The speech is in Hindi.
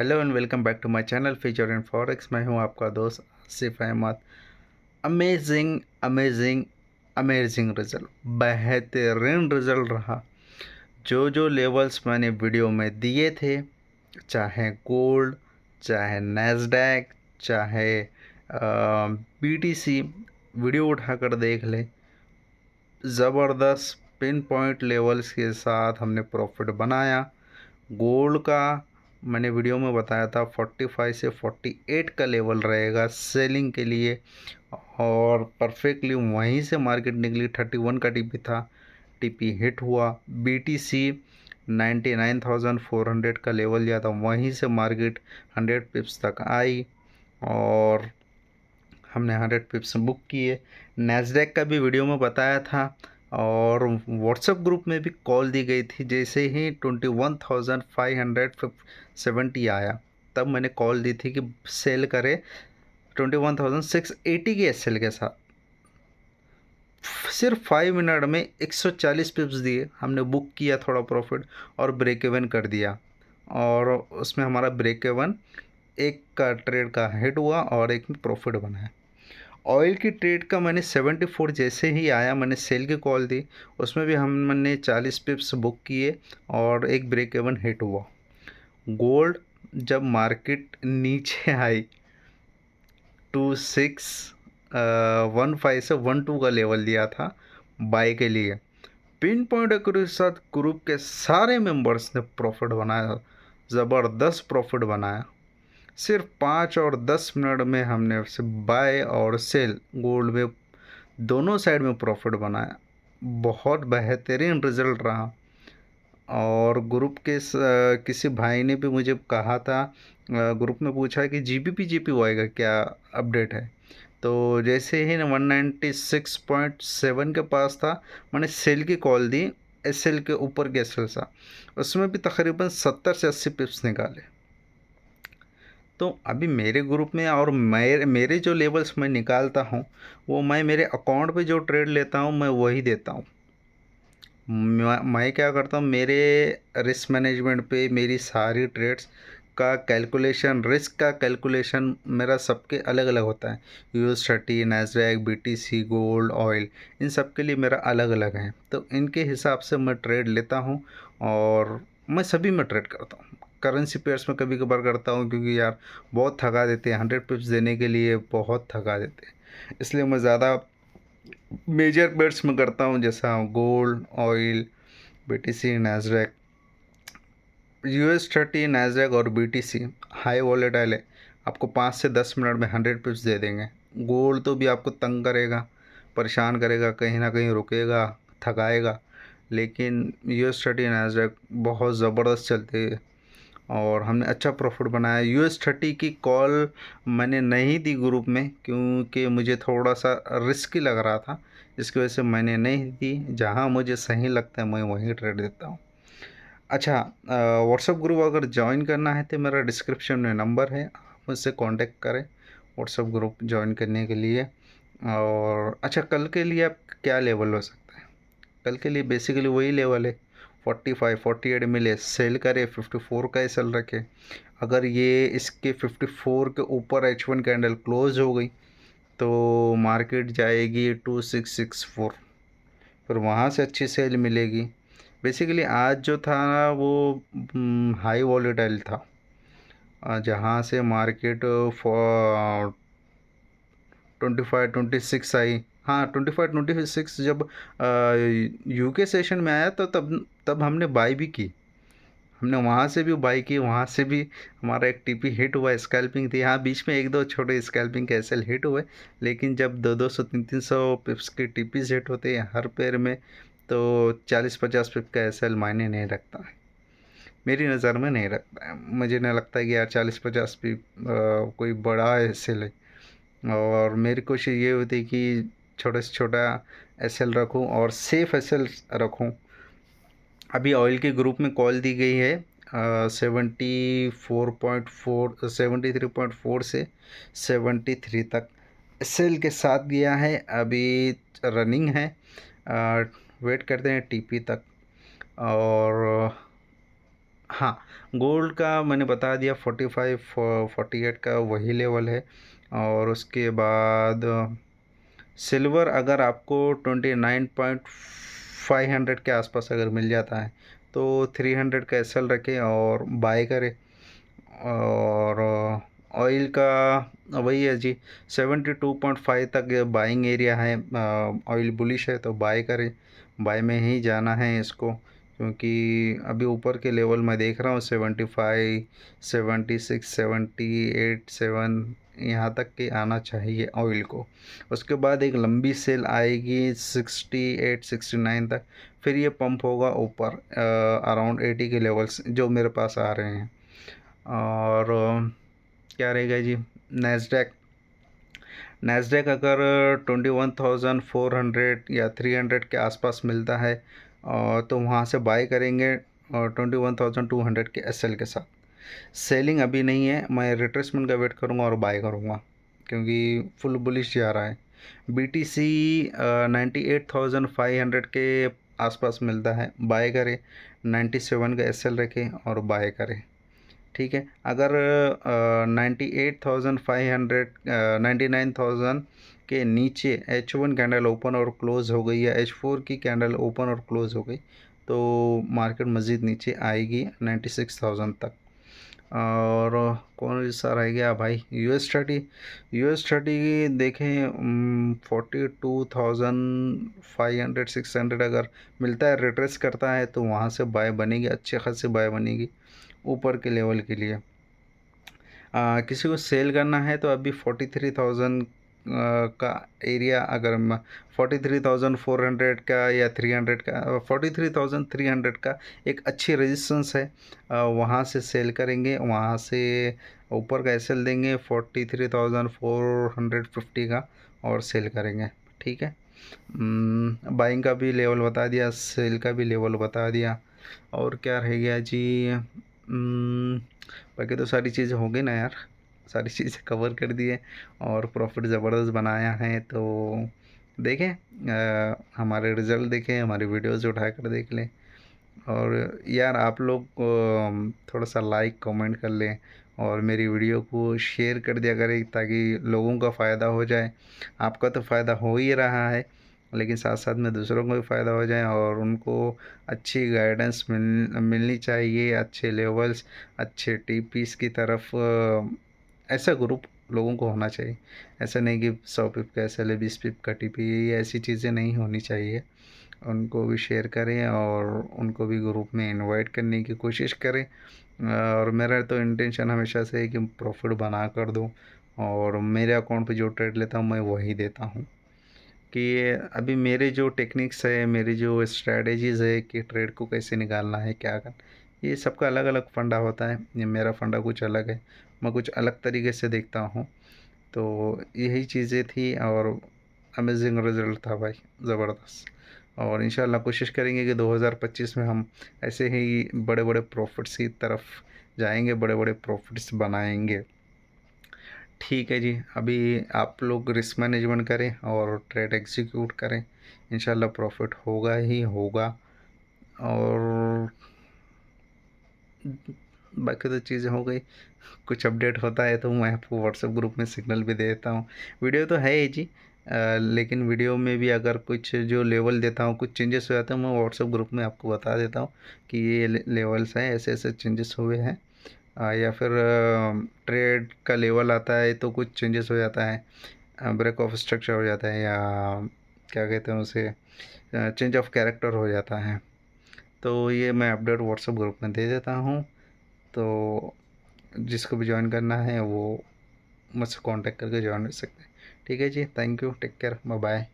Hello and welcome back to my channel future and forex. मैं हूं आपका दोस्त Asif Ahmad. Amazing amazing amazing result, बेहतरीन रिजल्ट रहा। जो जो लेवल्स मैंने वीडियो में दिए थे, चाहे गोल्ड, चाहे नैस्डैक, चाहे बीटीसी, वीडियो उठाकर देख ले। ज़बरदस्त पिन पॉइंट लेवल्स के साथ हमने प्रॉफिट बनाया। गोल्ड का मैंने वीडियो में बताया था 45 से 48 का लेवल रहेगा सेलिंग के लिए, और परफेक्टली वहीं से मार्केट निकली। 31 का टीपी था, टीपी हिट हुआ। बीटीसी 99,400 का लेवल लिया था, वहीं से मार्केट 100 पिप्स तक आई और हमने 100 पिप्स बुक किए। नैस्डैक का भी वीडियो में बताया था और व्हाट्सएप ग्रुप में भी कॉल दी गई थी। जैसे ही 21,570 आया, तब मैंने कॉल दी थी कि सेल करे 21,680 की एसएल के साथ। सिर्फ 5 मिनट में 140 पिप्स दिए, हमने बुक किया थोड़ा प्रॉफिट और ब्रेक इवन कर दिया। और उसमें हमारा ब्रेक इवन एक का ट्रेड का हिट हुआ और एक में प्रॉफिट बनाया। ऑयल की ट्रेड का मैंने 74 जैसे ही आया मैंने सेल की कॉल दी, उसमें भी हमने 40 पिप्स बुक किए और एक ब्रेक इवन हिट हुआ। गोल्ड जब मार्केट नीचे आई 2615 से 12 का लेवल दिया था बाय के लिए, पिन पॉइंट के साथ ग्रुप के सारे मेंबर्स ने प्रॉफिट बनाया, ज़बरदस्त प्रॉफिट बनाया। सिर्फ 5 और 10 मिनट में हमने बाय और सेल गोल्ड में दोनों साइड में प्रॉफिट बनाया। बहुत बेहतरीन रिजल्ट रहा। और ग्रुप के किसी भाई ने भी मुझे कहा था, ग्रुप में पूछा कि जीपीवाई का क्या अपडेट है। तो जैसे ही 196.7 के पास था, मैंने सेल की कॉल दी। एसएल के ऊपर के एसएल सा, उसमें भी तकरीबन 70 से 80 पिप्स निकाले। तो अभी मेरे ग्रुप में और मेरे जो लेवल्स मैं निकालता हूँ, वो मैं मेरे अकाउंट पे जो ट्रेड लेता हूँ मैं वही देता हूँ। मैं क्या करता हूँ, मेरे रिस्क मैनेजमेंट पे मेरी सारी ट्रेड्स का कैलकुलेशन, रिस्क का कैलकुलेशन मेरा सबके अलग अलग होता है। US30, Nasdaq, BTC, gold, oil, इन सब के लिए मेरा अलग अलग है। तो इनके हिसाब से मैं ट्रेड लेता हूँ और मैं सभी में ट्रेड करता हूँ। करेंसी पेयर्स में कभी कभार करता हूँ, क्योंकि यार बहुत थका देते हैं, 100 पिप्स देने के लिए बहुत थका देते हैं। इसलिए मैं ज़्यादा मेजर बेट्स में करता हूँ, जैसा gold, oil, BTC, Nasdaq. US30, Nasdaq और बीटीसी हाई वॉलेटाइल है, आपको 5 से 10 मिनट में 100 पिप्स दे देंगे। गोल्ड तो भी आपको तंग करेगा, परेशान करेगा, कहीं ना कहीं रुकेगा, थकाएगा। लेकिन US30, नैस्डैक बहुत ज़बरदस्त चलती है और हमने अच्छा प्रॉफिट बनाया। US30 की कॉल मैंने नहीं दी ग्रुप में, क्योंकि मुझे थोड़ा सा रिस्की लग रहा था, इसकी वजह से मैंने नहीं दी। जहां मुझे सही लगता है मैं वहीं ट्रेड देता हूं। अच्छा, व्हाट्सएप ग्रुप अगर ज्वाइन करना है तो मेरा डिस्क्रिप्शन में नंबर है, आप मुझसे कांटेक्ट करें व्हाट्सएप ग्रुप ज्वाइन करने के लिए। और अच्छा, कल के लिए आप क्या लेवल हो सकता है? कल के लिए बेसिकली वही लेवल है, 45-48 मिले, सेल करे, 54 का एसएल रखे। अगर ये इसके 54 के ऊपर H1 कैंडल क्लोज हो गई तो मार्केट जाएगी 2664, फिर वहाँ से अच्छी सेल मिलेगी। बेसिकली आज जो था वो हाई वॉलेटाइल था, जहाँ से मार्केट 25-26 आई। हाँ, 25-26 जब यूके सेशन में आया तो तब हमने बाई भी की। हमने वहाँ से भी बाई की, वहाँ से भी हमारा एक टीपी हिट हुआ, स्कैल्पिंग थी। हाँ, बीच में एक दो छोटे स्कैल्पिंग के एसएल हिट हुए, लेकिन जब 200-200, 300 पिप्स के टीपीज हिट होते हैं हर पेयर में, तो 40-50 पिप का एसएल मायने नहीं रखता है, मेरी नज़र में नहीं रखता है। मुझे नहीं लगता है कि यार 40-50 पिप कोई बड़ा एसएल है। और मेरी कोशिश ये होती है कि छोटे से छोटा एसएल रखूं और सेफ एसएल रखूं। अभी ऑयल के ग्रुप में कॉल दी गई है 73.4 से 73 तक सेल के साथ दिया है। अभी रनिंग है, वेट करते हैं टीपी तक। और हाँ, गोल्ड का मैंने बता दिया 45 48 का वही लेवल है। और उसके बाद सिल्वर अगर आपको 29.500 के आसपास अगर मिल जाता है तो 300 का एसएल रखें और बाय करें। और ऑयल का वही है जी, 72.5 तक बाइंग एरिया है। ऑयल बुलिश है तो बाय करें, बाय में ही जाना है इसको, क्योंकि अभी ऊपर के लेवल मैं देख रहा हूँ 75 76 78 7 यहाँ तक के आना चाहिए ऑयल को। उसके बाद एक लंबी सेल आएगी 68 69 तक, फिर ये पंप होगा ऊपर अराउंड 80 के लेवल्स जो मेरे पास आ रहे हैं। और क्या रहेगा जी, नैस्डैक। नैस्डैक अगर 21,400 या 300 के आसपास मिलता है तो वहाँ से बाय करेंगे, और 21,200 के एसएल के साथ। सेलिंग अभी नहीं है, मैं रिट्रेसमेंट का वेट करूँगा और बाय करूँगा, क्योंकि फुल बुलिश जा रहा है। बीटीसी 98,500 के आसपास मिलता है, बाय करें। 97 का एसएल रखें और बाय करें। ठीक है, अगर 98,500 99,000 के नीचे H1 कैंडल ओपन और क्लोज़ हो गई या H4 की कैंडल ओपन और क्लोज़ हो गई तो मार्केट मज़ीद नीचे आएगी 96,000 तक। और कौन सा रह गया भाई, US30 देखें 42,500 600 अगर मिलता है, रिट्रेस करता है तो वहाँ से बाय बनेगी, अच्छे खासी बाय बनेगी ऊपर के लेवल के लिए। किसी को सेल करना है तो अभी 43,000 का एरिया, अगर 43,400 का या 300 का, 43,300 का एक अच्छी रेजिस्टेंस है, वहाँ से सेल करेंगे, वहाँ से ऊपर का एसएल देंगे 43,450 का और सेल करेंगे। ठीक है, बाइंग का भी लेवल बता दिया, सेल का भी लेवल बता दिया। और क्या रह गया जी, बाकी तो सारी चीज़ें हो गई ना यार, सारी चीज़ें कवर कर दिए और प्रॉफिट ज़बरदस्त बनाया है। तो देखें, हमारे रिज़ल्ट देखें, हमारी वीडियोज़ उठा कर देख लें। और यार आप लोग थोड़ा सा लाइक कमेंट कर लें और मेरी वीडियो को शेयर कर दिया करें, ताकि लोगों का फ़ायदा हो जाए। आपका तो फ़ायदा हो ही रहा है, लेकिन साथ साथ में दूसरों को भी फ़ायदा हो जाए और उनको अच्छी गाइडेंस मिलनी चाहिए, अच्छे लेवल्स, अच्छे टीपीस की तरफ। ऐसा ग्रुप लोगों को होना चाहिए, ऐसा नहीं कि 100 पिप का एसएल है, 20 पिप का टीपी, ये ऐसी चीज़ें नहीं होनी चाहिए। उनको भी शेयर करें और उनको भी ग्रुप में इनवाइट करने की कोशिश करें। और मेरा तो इंटेंशन हमेशा से है कि प्रॉफिट बना कर दूँ, और मेरे अकाउंट पे जो ट्रेड लेता हूँ मैं वही देता हूँ। कि अभी मेरे जो टेक्निक्स है, मेरी जो स्ट्रेटजीज़ है कि ट्रेड को कैसे निकालना है, क्या करना, ये सबका अलग अलग फंडा होता है। ये मेरा फंडा कुछ अलग है, मैं कुछ अलग तरीके से देखता हूँ। तो यही चीज़ें थी और अमेजिंग रिज़ल्ट था भाई, ज़बरदस्त। और इंशाल्लाह कोशिश करेंगे कि 2025 में हम ऐसे ही बड़े बड़े प्रॉफिट्स की तरफ जाएंगे, बड़े बड़े प्रॉफिट्स बनाएंगे। ठीक है जी, अभी आप लोग रिस्क मैनेजमेंट करें और ट्रेड एग्जीक्यूट करें, इंशाल्लाह प्रॉफिट होगा ही होगा। और बाकी तो चीज़ें हो गई, कुछ अपडेट होता है तो मैं आपको व्हाट्सएप ग्रुप में सिग्नल भी दे देता हूँ। वीडियो तो है ही जी, लेकिन वीडियो में भी अगर कुछ जो लेवल देता हूँ, कुछ चेंजेस हो जाते हैं, मैं व्हाट्सएप ग्रुप में आपको बता देता हूँ कि ये लेवल्स हैं, ऐसे ऐसे चेंजेस हुए हैं। या फिर ट्रेड का लेवल आता है तो कुछ चेंजेस हो जाता है, ब्रेक ऑफ स्ट्रक्चर हो जाता है, या क्या कहते हैं उसे, चेंज ऑफ कैरेक्टर हो जाता है। तो ये मैं अपडेट व्हाट्सएप ग्रुप में दे देता हूँ। तो जिसको भी ज्वाइन करना है वो मुझसे कांटेक्ट करके ज्वाइन कर सकते हैं। ठीक है जी, thank you, take care, bye bye.